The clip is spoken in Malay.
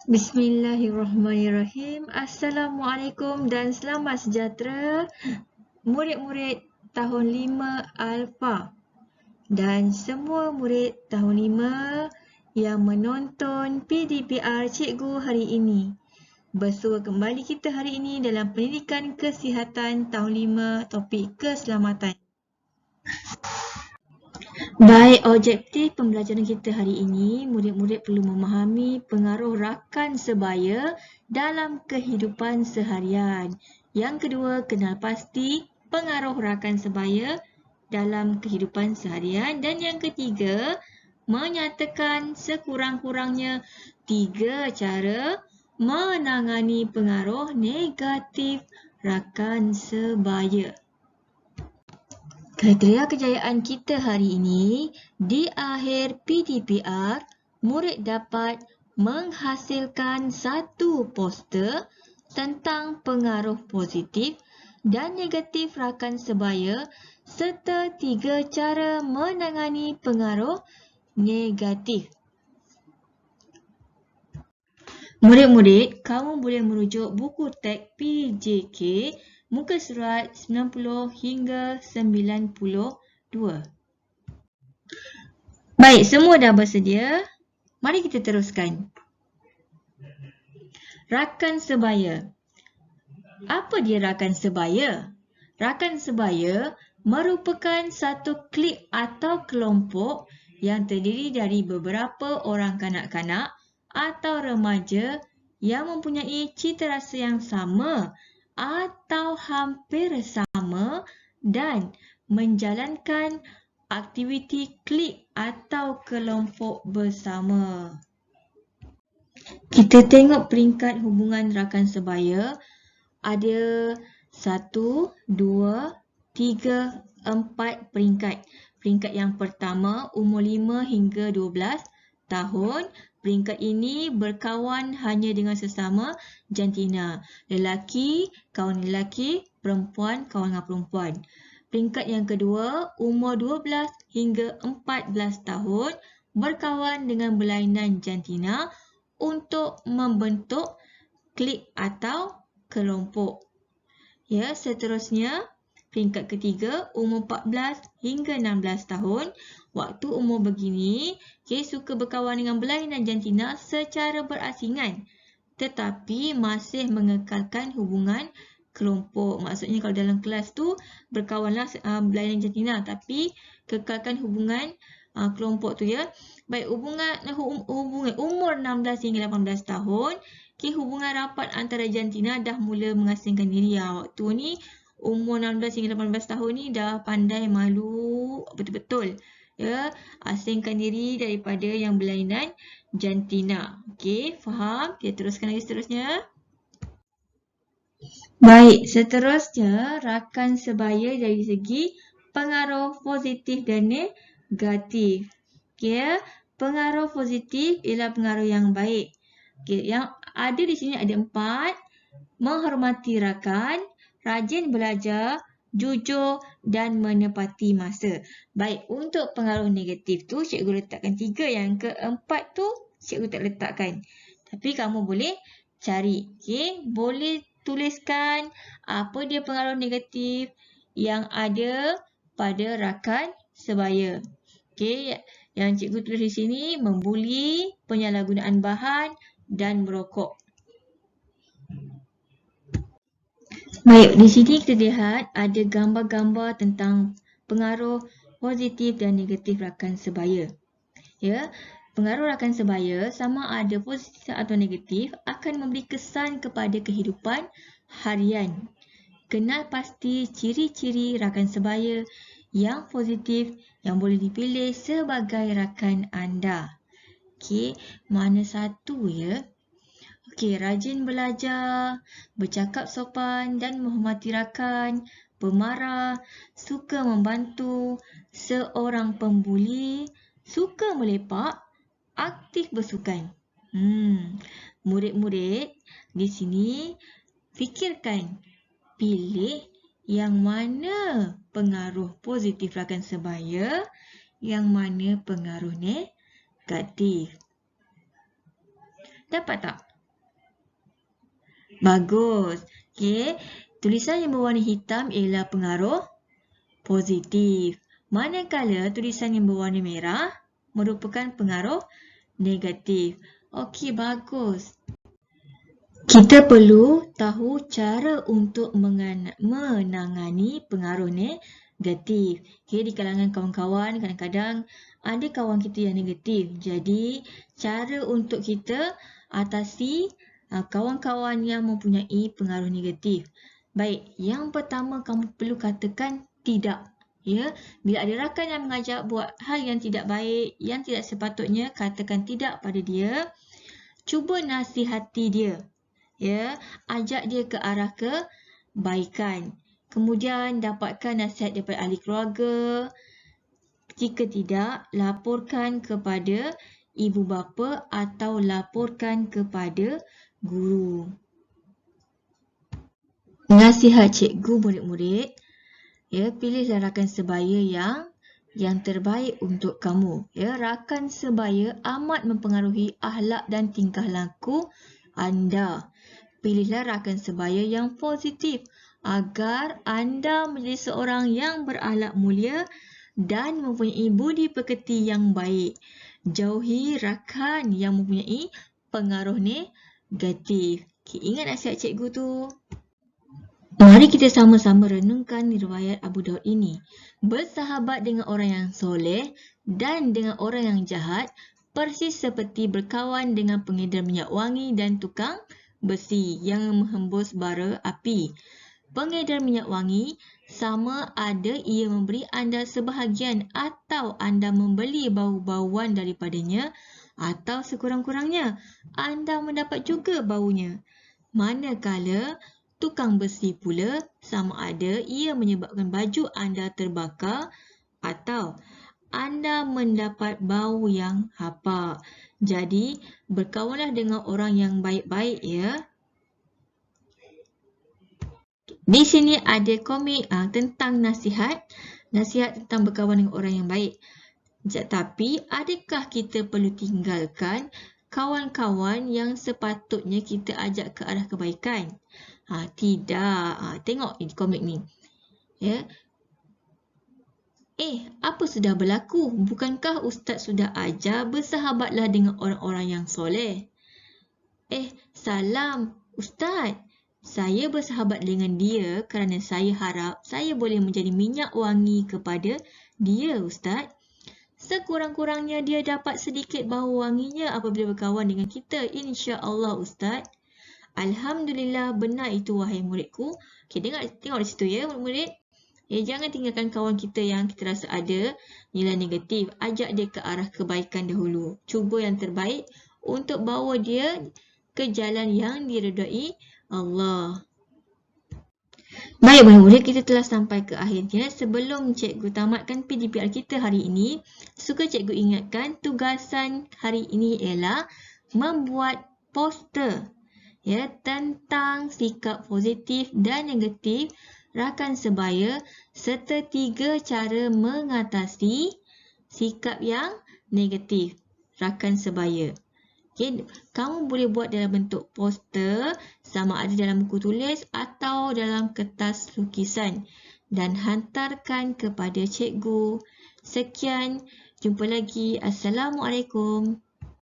Bismillahirrahmanirrahim. Assalamualaikum dan selamat sejahtera murid-murid tahun 5 Alpha dan semua murid tahun 5 yang menonton PDPR Cikgu hari ini. Bersua kembali kita hari ini dalam pendidikan kesihatan tahun 5 topik keselamatan. Baik, objektif pembelajaran kita hari ini, murid-murid perlu memahami pengaruh rakan sebaya dalam kehidupan seharian. Yang kedua, kenal pasti pengaruh rakan sebaya dalam kehidupan seharian. Dan yang ketiga, menyatakan sekurang-kurangnya 3 cara menangani pengaruh negatif rakan sebaya. Kriteria kejayaan kita hari ini, di akhir PDPR, murid dapat menghasilkan satu poster tentang pengaruh positif dan negatif rakan sebaya serta 3 cara menangani pengaruh negatif. Murid-murid, kamu boleh merujuk buku teks PJK muka surat 90 hingga 92. Baik, semua dah bersedia? Mari kita teruskan. Rakan sebaya. Apa dia rakan sebaya? Rakan sebaya merupakan satu klik atau kelompok yang terdiri dari beberapa orang kanak-kanak atau remaja yang mempunyai cita rasa yang sama atau hampir sama dan menjalankan aktiviti klik atau kelompok bersama. Kita tengok peringkat hubungan rakan sebaya. Ada 1, 2, 3, 4 peringkat. Peringkat yang pertama, umur 5 hingga 12 tahun. Peringkat ini berkawan hanya dengan sesama jantina. Lelaki, kawan lelaki, perempuan, kawan dengan perempuan. Peringkat yang kedua, umur 12 hingga 14 tahun, berkawan dengan berlainan jantina untuk membentuk klik atau kelompok. Ya, seterusnya, peringkat ketiga, umur 14 hingga 16 tahun. Waktu umur begini, suka berkawan dengan berlainan jantina secara berasingan tetapi masih mengekalkan hubungan kelompok. Maksudnya kalau dalam kelas tu berkawanlah berlainan jantina tapi kekalkan hubungan kelompok tu ya. Baik, hubungan umur 16 hingga 18 tahun, hubungan rapat antara jantina dah mula mengasingkan diri. Waktu ni umur 16 hingga 18 tahun ni dah pandai malu betul-betul. Ya, asingkan diri daripada yang berlainan jantina. Okey, faham? Kita teruskan lagi seterusnya. Baik, seterusnya rakan sebaya dari segi pengaruh positif dan negatif. Okey, pengaruh positif ialah pengaruh yang baik. Okey, yang ada di sini ada 4. Menghormati rakan, rajin belajar, jujur dan menepati masa. Baik, untuk pengaruh negatif tu cikgu letakkan 3. Yang keempat tu cikgu tak letakkan. Tapi kamu boleh cari. Okey, boleh tuliskan apa dia pengaruh negatif yang ada pada rakan sebaya. Okey, yang cikgu tulis di sini membuli, penyalahgunaan bahan dan merokok. Baik, di sini kita lihat ada gambar-gambar tentang pengaruh positif dan negatif rakan sebaya. Ya, pengaruh rakan sebaya sama ada positif atau negatif akan memberi kesan kepada kehidupan harian. Kenal pasti ciri-ciri rakan sebaya yang positif yang boleh dipilih sebagai rakan anda. Okey, mana satu ya? Okey, rajin belajar, bercakap sopan dan menghormati rakan, pemarah, suka membantu, seorang pembuli, suka melepak, aktif bersukan. Murid-murid, di sini fikirkan, pilih yang mana pengaruh positif rakan sebaya, yang mana pengaruh negatif. Dapat tak? Bagus. Okey. Tulisan yang berwarna hitam ialah pengaruh positif. Manakala tulisan yang berwarna merah merupakan pengaruh negatif. Okey, bagus. Kita perlu tahu cara untuk menangani pengaruh negatif. Okay, di kalangan kawan-kawan, kadang-kadang ada kawan kita yang negatif. Jadi, cara untuk kita atasi kawan-kawan yang mempunyai pengaruh negatif. Baik, yang pertama kamu perlu katakan tidak. Ya, bila ada rakan yang mengajak buat hal yang tidak baik, yang tidak sepatutnya, katakan tidak pada dia. Cuba nasihati dia. Ya, ajak dia ke arah kebaikan. Kemudian dapatkan nasihat daripada ahli keluarga. Jika tidak, laporkan kepada ibu bapa atau laporkan kepada guru. Nasihat cikgu murid-murid, ya, pilihlah rakan sebaya yang terbaik untuk kamu. Ya, rakan sebaya amat mempengaruhi akhlak dan tingkah laku anda. Pilihlah rakan sebaya yang positif agar anda menjadi seorang yang berakhlak mulia dan mempunyai budi pekerti yang baik. Jauhi rakan yang mempunyai pengaruh negatif. Okay, ingat nasihat cikgu tu. Mari kita sama-sama renungkan riwayat Abu Daud ini. Bersahabat dengan orang yang soleh dan dengan orang yang jahat persis seperti berkawan dengan pengedar minyak wangi dan tukang besi yang menghembus bara api. Pengedar minyak wangi sama ada ia memberi anda sebahagian atau anda membeli bau-bauan daripadanya atau sekurang-kurangnya anda mendapat juga baunya. Manakala tukang besi pula sama ada ia menyebabkan baju anda terbakar atau anda mendapat bau yang hapa. Jadi, berkawanlah dengan orang yang baik-baik ya. Di sini ada komik tentang nasihat tentang berkawan dengan orang yang baik. Tapi, adakah kita perlu tinggalkan kawan-kawan yang sepatutnya kita ajak ke arah kebaikan? Tidak. Tengok ini komik ni. Ya. Apa sudah berlaku? Bukankah Ustaz sudah ajar bersahabatlah dengan orang-orang yang soleh? Salam Ustaz. Saya bersahabat dengan dia kerana saya harap saya boleh menjadi minyak wangi kepada dia, Ustaz. Sekurang-kurangnya dia dapat sedikit bau wanginya apabila berkawan dengan kita, insya-Allah, Ustaz. Alhamdulillah, benar itu wahai muridku. Okay, tengok di situ ya, murid-murid. Jangan tinggalkan kawan kita yang kita rasa ada nilai negatif. Ajak dia ke arah kebaikan dahulu. Cuba yang terbaik untuk bawa dia ke jalan yang diredai Allah. Baik murid-murid, kita telah sampai ke akhirnya. Sebelum cikgu tamatkan PDPR kita hari ini, suka cikgu ingatkan tugasan hari ini ialah membuat poster tentang sikap positif dan negatif rakan sebaya serta 3 cara mengatasi sikap yang negatif rakan sebaya. Okay, kamu boleh buat dalam bentuk poster, sama ada dalam buku tulis atau dalam kertas lukisan dan hantarkan kepada cikgu. Sekian, jumpa lagi. Assalamualaikum.